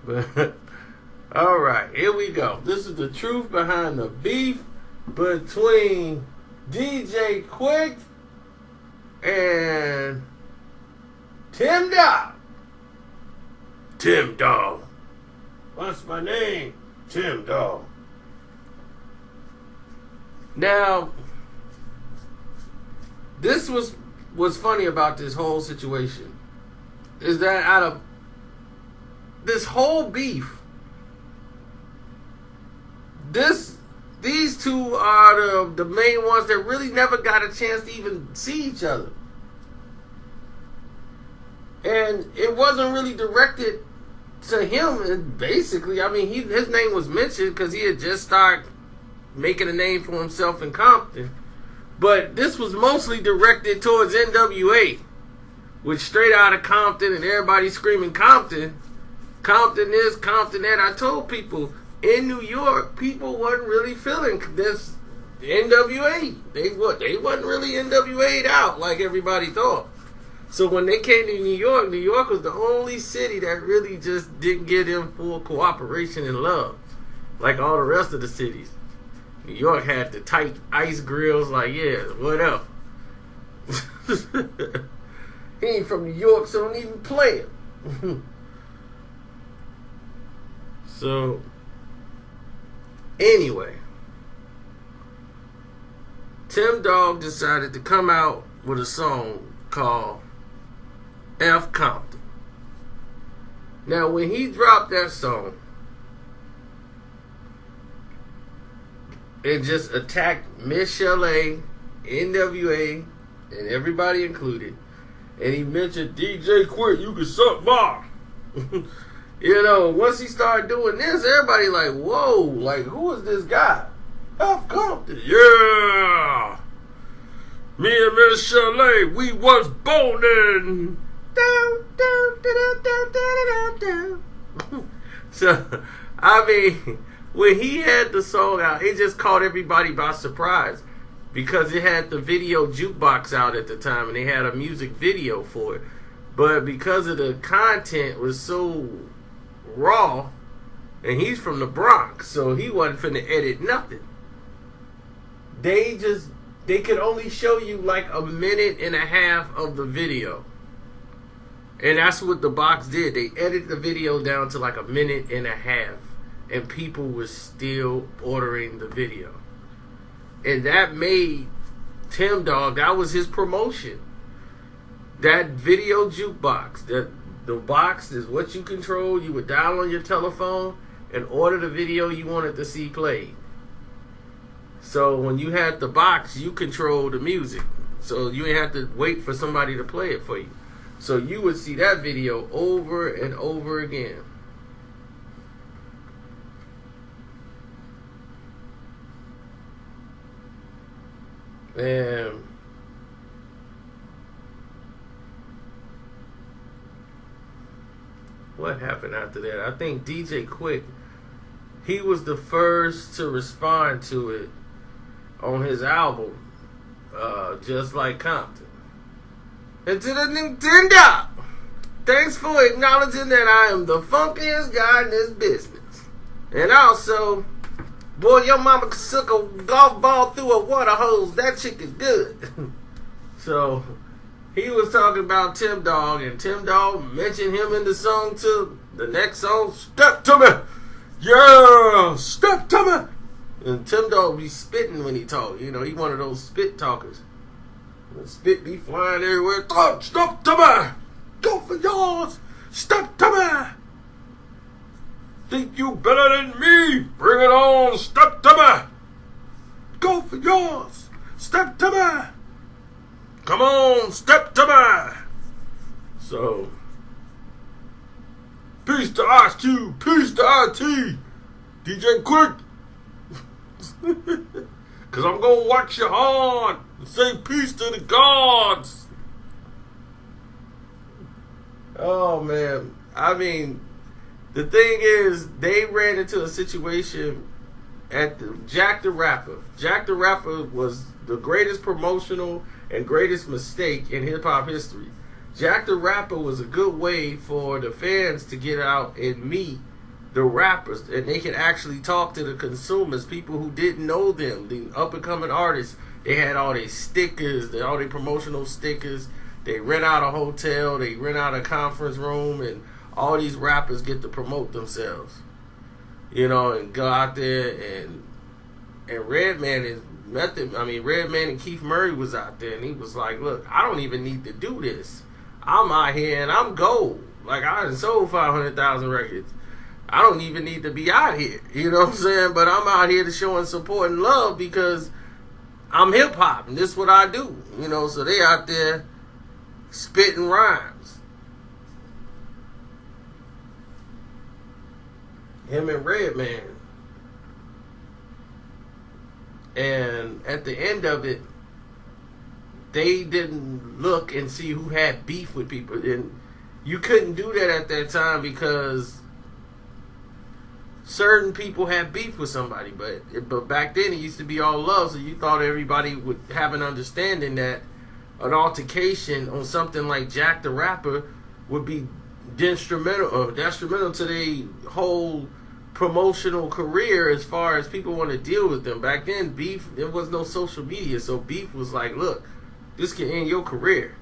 But all right, here we go. This is the truth behind the beef between DJ Quik and Tim Dog. Tim Dog. What's my name? Tim Dog. Now, this was what's funny about this whole situation is that out of this whole beef, these two are the main ones that really never got a chance to even see each other. And it wasn't really directed to him. And basically, I mean, his name was mentioned because he had just started making a name for himself in Compton. But this was mostly directed towards NWA, which straight out of Compton and everybody screaming Compton. Compton this, Compton that. I told people in New York, people wasn't really feeling this NWA. They wasn't really NWA'd out like everybody thought. So when they came to New York was the only city that really just didn't give them full cooperation and love, like all the rest of the cities. New York had the tight ice grills, like, yeah, what up? He ain't from New York, so don't even play it. So, anyway, Tim Dog decided to come out with a song called F Compton. Now, when he dropped that song, it just attacked Miss Chalet, NWA, and everybody included. And he mentioned DJ Quik, you can suck my. You know, once he started doing this, everybody like, whoa, like, who is this guy? F Compton. Yeah. Me and Miss Chalet, we was boning. So, I mean, when he had the song out, it just caught everybody by surprise because it had the video jukebox out at the time and they had a music video for it. But because of the content was so raw, and he's from the Bronx, so he wasn't finna edit nothing. They could only show you like a minute and a half of the video. And that's what the box did. They edited the video down to like a minute and a half. And people were still ordering the video. And that made Tim Dog, that was his promotion. That video jukebox, the box is what you control. You would dial on your telephone and order the video you wanted to see played. So when you had the box, you controlled the music. So you didn't have to wait for somebody to play it for you. So you would see that video over and over again. And what happened after that? I think DJ Quik, he was the first to respond to it on his album, Just Like Compton. And to the Nintendo, thanks for acknowledging that I am the funkiest guy in this business. And also, boy, your mama could suck a golf ball through a water hose. That chick is good. So, he was talking about Tim Dog, and Tim Dog mentioned him in the song too. The next song, Step to Me. Yeah, step to me. And Tim Dog be spitting when he talk. You know, he one of those spit talkers. The spit be flying everywhere. Oh, step to me. Go for yours. Step to me. Think you better than me? Bring it on. Step to me. Go for yours. Step to me. Come on. Step to me. So, peace to Ice Cube. Peace to IT. DJ Quik. Because I'm going to wax your hard and say peace to the gods. Oh, man. I mean, the thing is, they ran into a situation at Jack the Rapper. Jack the Rapper was the greatest promotional and greatest mistake in hip-hop history. Jack the Rapper was a good way for the fans to get out and meet the rappers, and they could actually talk to the consumers, people who didn't know them, the up and coming artists. They had all these stickers, all their promotional stickers. They rent out a hotel, they rent out a conference room, and all these rappers get to promote themselves, you know, and go out there and Redman is method. I mean, Redman and Keith Murray was out there, and he was like, "Look, I don't even need to do this. I'm out here and I'm gold. Like I done sold 500,000 records. I don't even need to be out here. You know what I'm saying? But I'm out here to show and support and love because I'm hip hop and this is what I do. You know, so they out there spitting rhymes. Him and Redman. And at the end of it, they didn't look and see who had beef with people. And you couldn't do that at that time because certain people had beef with somebody. But back then it used to be all love, so you thought everybody would have an understanding that an altercation on something like Jack the Rapper would be detrimental to their whole promotional career as far as people want to deal with them. Back then, beef, there was no social media, so beef was like, look, this can end your career.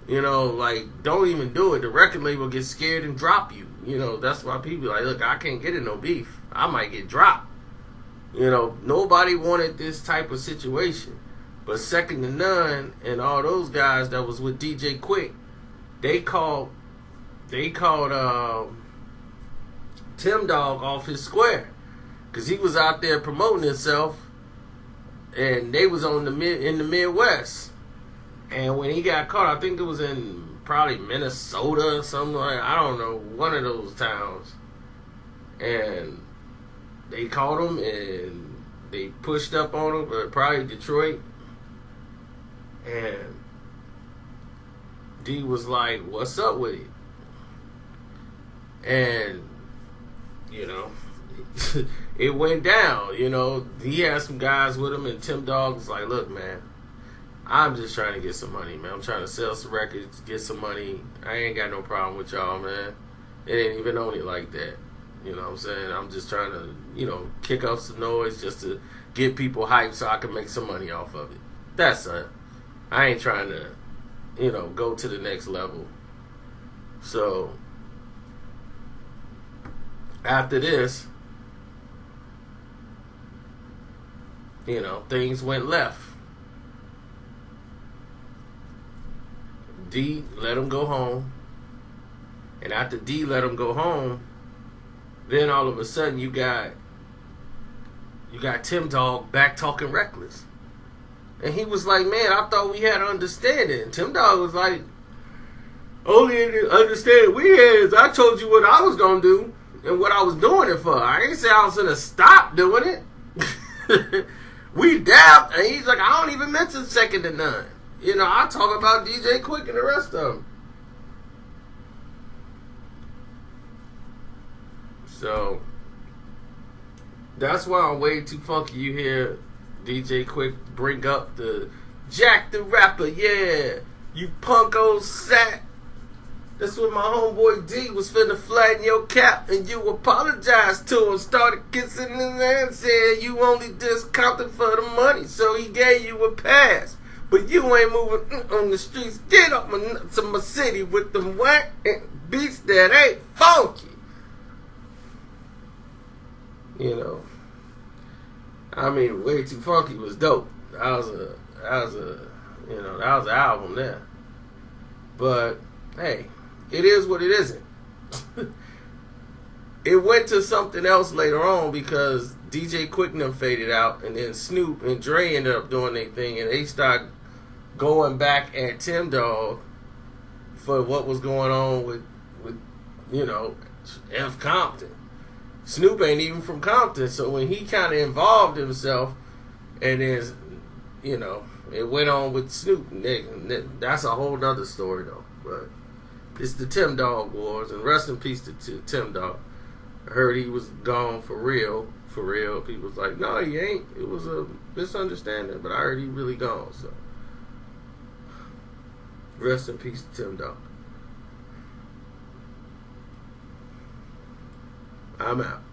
You know, like, don't even do it. The record label gets scared and drop you. You know, that's why people are like, look, I can't get in no beef. I might get dropped. You know, nobody wanted this type of situation. But Second to None and all those guys that was with DJ Quik, they called Tim Dog off his square because he was out there promoting himself, and they was in the Midwest. And when he got caught, I think it was in probably Minnesota or something like, I don't know, one of those towns. And they caught him and they pushed up on him, probably Detroit. And D was like, "What's up with it?" And you know, it went down. You know, he had some guys with him, and Tim Dog was like, "Look, man, I'm just trying to get some money, man. I'm trying to sell some records, get some money. I ain't got no problem with y'all, man. It ain't even on it like that. You know what I'm saying? I'm just trying to, you know, kick up some noise just to get people hyped so I can make some money off of it. That's it. I ain't trying to, you know, go to the next level." So after this, you know, things went left. D let him go home. And after D let him go home, then all of a sudden you got Tim Dog back talking reckless. And he was like, "Man, I thought we had an understanding." And Tim Dog was like, "Only understanding we had is I told you what I was going to do and what I was doing it for. I ain't say I was going to stop doing it." We dabbed. And he's like, "I don't even mention Second to None. You know, I talk about DJ Quik and the rest of them." So that's why I'm way too funky. You hear DJ Quik bring up the Jack the Rapper, yeah, you punk old sack. That's when my homeboy D was finna flatten your cap and you apologized to him. Started kissing his hand, said you only discounted for the money, so he gave you a pass. But you ain't moving on the streets. Get up to my city with them whack beats that ain't funky. You know, I mean, Way Too Funky was dope. That was an album there. But hey, it is what it isn't. It went to something else later on because DJ Quik and them faded out, and then Snoop and Dre ended up doing their thing, and they started going back at Tim Dog for what was going on with you know, F. Compton. Snoop ain't even from Compton, so when he kind of involved himself, and then, you know, it went on with Snoop, and that's a whole nother story though. But it's the Tim Dog Wars, and rest in peace to Tim Dog. I heard he was gone for real. People was like, "No, he ain't. It was a misunderstanding," but I heard he really gone. So rest in peace to Tim Dog. I'm out.